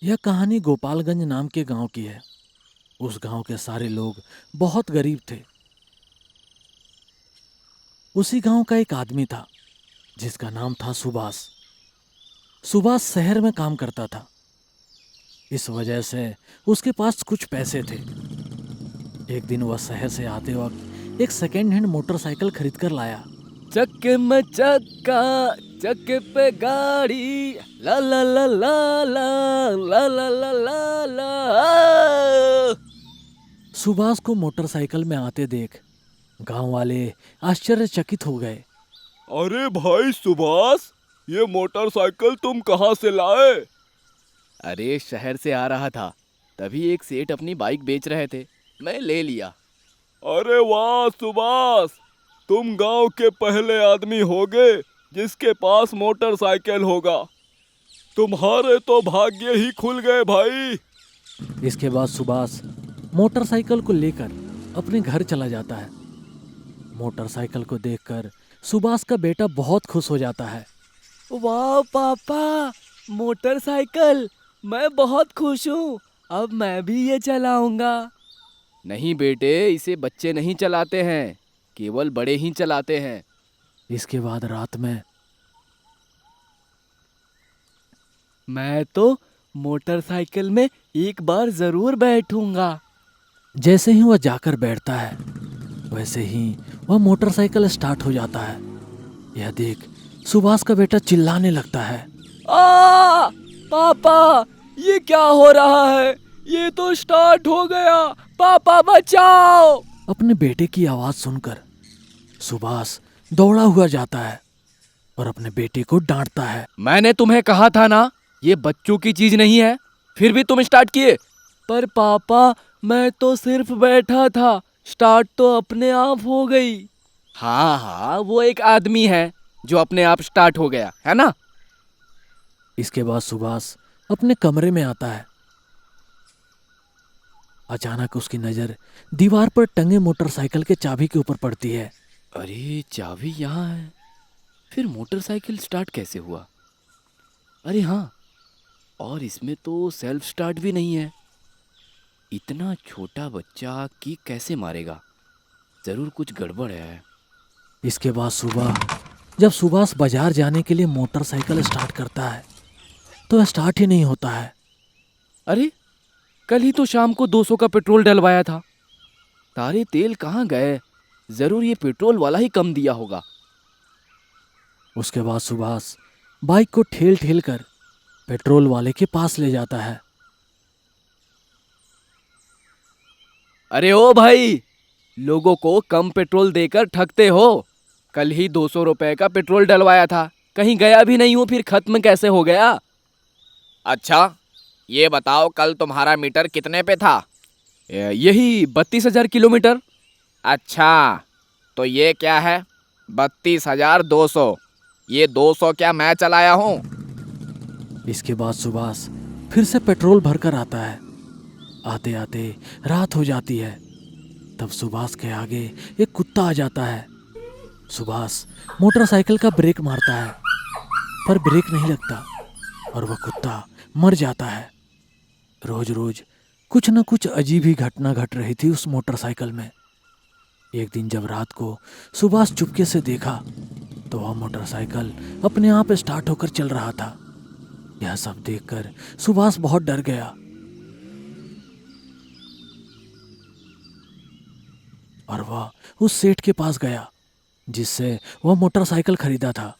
यह कहानी गोपालगंज नाम के गांव की है। उस गांव के सारे लोग बहुत गरीब थे। उसी गांव का एक आदमी था जिसका नाम था सुभाष। सुभाष शहर में काम करता था। इस वजह से उसके पास कुछ पैसे थे। एक दिन वह शहर से आते वक्त एक सेकेंड हैंड मोटरसाइकिल खरीद कर लाया। चक्के में चक्का, चक्के पे गाड़ी, ला ला ला ला ला ला ला ला ला ला। सुभाष को मोटरसाइकिल में आते देख गांव वाले आश्चर्यचकित हो गए। अरे भाई सुभाष, ये मोटरसाइकिल तुम कहाँ से लाए? अरे शहर से आ रहा था, तभी एक सेठ अपनी बाइक बेच रहे थे, मैं ले लिया। अरे वाह सुभाष, तुम गांव के पहले आदमी होगे जिसके पास मोटरसाइकिल होगा। तुम्हारे तो भाग्य ही खुल गए भाई। इसके बाद सुभाष मोटरसाइकिल को लेकर अपने घर चला जाता है। मोटरसाइकिल को देखकर सुभाष का बेटा बहुत खुश हो जाता है। वाह पापा, मोटरसाइकिल, मैं बहुत खुश हूँ। अब मैं भी ये चलाऊंगा। नहीं बेटे, इसे बच्चे नहीं चलाते हैं, केवल बड़े ही चलाते हैं। इसके बाद रात में मैं तो मोटरसाइकिल में एक बार जरूर बैठूंगा। जैसे ही वह जाकर बैठता है वैसे ही वह मोटरसाइकिल स्टार्ट हो जाता है। यह देख सुभाष का बेटा चिल्लाने लगता है। आ पापा, ये क्या हो रहा है? ये तो स्टार्ट हो गया, पापा बचाओ। अपने बेटे की आवाज सुनकर सुभाष दौड़ा हुआ जाता है और अपने बेटे को डांटता है। मैंने तुम्हें कहा था ना, ये बच्चों की चीज नहीं है, फिर भी तुम स्टार्ट किए। पर पापा, मैं तो सिर्फ बैठा था, स्टार्ट तो अपने आप हो गई। हाँ हाँ, वो एक आदमी है जो अपने आप स्टार्ट हो गया है ना। इसके बाद सुभाष अपने कमरे में आता है। अचानक उसकी नजर दीवार पर टंगे मोटरसाइकिल के चाबी के ऊपर पड़ती है। अरे चाबी यहाँ है, फिर मोटरसाइकिल स्टार्ट कैसे हुआ? अरे हाँ, और इसमें तो सेल्फ स्टार्ट भी नहीं है। इतना छोटा बच्चा की कैसे मारेगा? जरूर कुछ गड़बड़ है। इसके बाद सुबह जब सुभाष बाजार जाने के लिए मोटरसाइकिल स्टार्ट करता है तो स्टार्ट ही नहीं होता है। अरे कल ही तो शाम को 200 का पेट्रोल डलवाया था, सारे तेल कहाँ गए? जरूर ये पेट्रोल वाला ही कम दिया होगा। उसके बाद सुभाष बाइक को ठेल ठेल कर पेट्रोल वाले के पास ले जाता है। अरे ओ भाई, लोगों को कम पेट्रोल देकर ठगते हो। कल ही 200 रुपए का पेट्रोल डलवाया था, कहीं गया भी नहीं हूँ, फिर खत्म कैसे हो गया? अच्छा, ये बताओ कल तुम्हारा मीटर कितने पे था? यही 32,000 किलोमीटर। अच्छा, तो ये क्या है? 32,200। ये 200 क्या मैं चलाया हूँ? इसके बाद सुभाष फिर से पेट्रोल भरकर आता है। आते आते रात हो जाती है। तब सुभाष के आगे एक कुत्ता आ जाता है। सुभाष मोटरसाइकिल का ब्रेक मारता है पर ब्रेक नहीं लगता और वह कुत्ता मर जाता है। रोज रोज कुछ न कुछ अजीब ही घटना घट रही थी उस मोटरसाइकिल में। एक दिन जब रात को सुभाष चुपके से देखा तो वह मोटरसाइकिल अपने आप स्टार्ट होकर चल रहा था। यह सब देखकर सुभाष बहुत डर गया और वह उस सेठ के पास गया जिससे वह मोटरसाइकिल खरीदा था।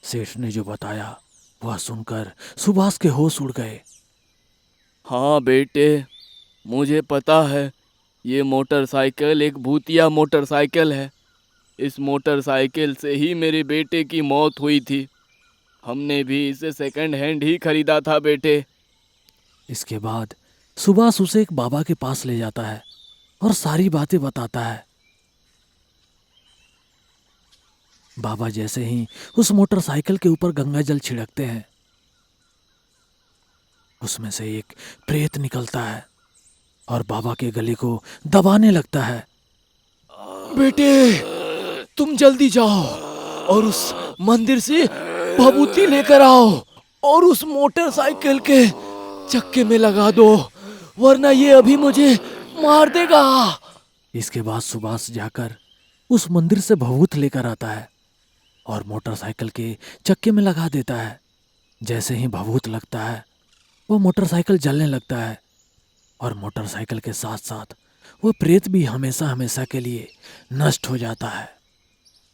सेठ ने जो बताया वह सुनकर सुभाष के होश उड़ गए। हाँ बेटे, मुझे पता है, ये मोटरसाइकिल एक भूतिया मोटरसाइकिल है। इस मोटरसाइकिल से ही मेरे बेटे की मौत हुई थी। हमने भी इसे सेकंड हैंड ही खरीदा था बेटे। इसके बाद सुभाष उसे एक बाबा के पास ले जाता है और सारी बातें बताता है। बाबा जैसे ही उस मोटरसाइकिल के ऊपर गंगा जल छिड़कते हैं उसमें से एक प्रेत निकलता है और बाबा के गले को दबाने लगता है। बेटे, तुम जल्दी जाओ और उस मंदिर से भभूति लेकर आओ और उस मोटरसाइकिल के चक्के में लगा दो, वरना ये अभी मुझे मार देगा। इसके बाद सुभाष जाकर उस मंदिर से भभूत लेकर आता है और मोटरसाइकिल के चक्के में लगा देता है। जैसे ही भभूत लगता है वो मोटरसाइकिल जलने लगता है और मोटरसाइकिल के साथ साथ वो प्रेत भी हमेशा हमेशा के लिए नष्ट हो जाता है।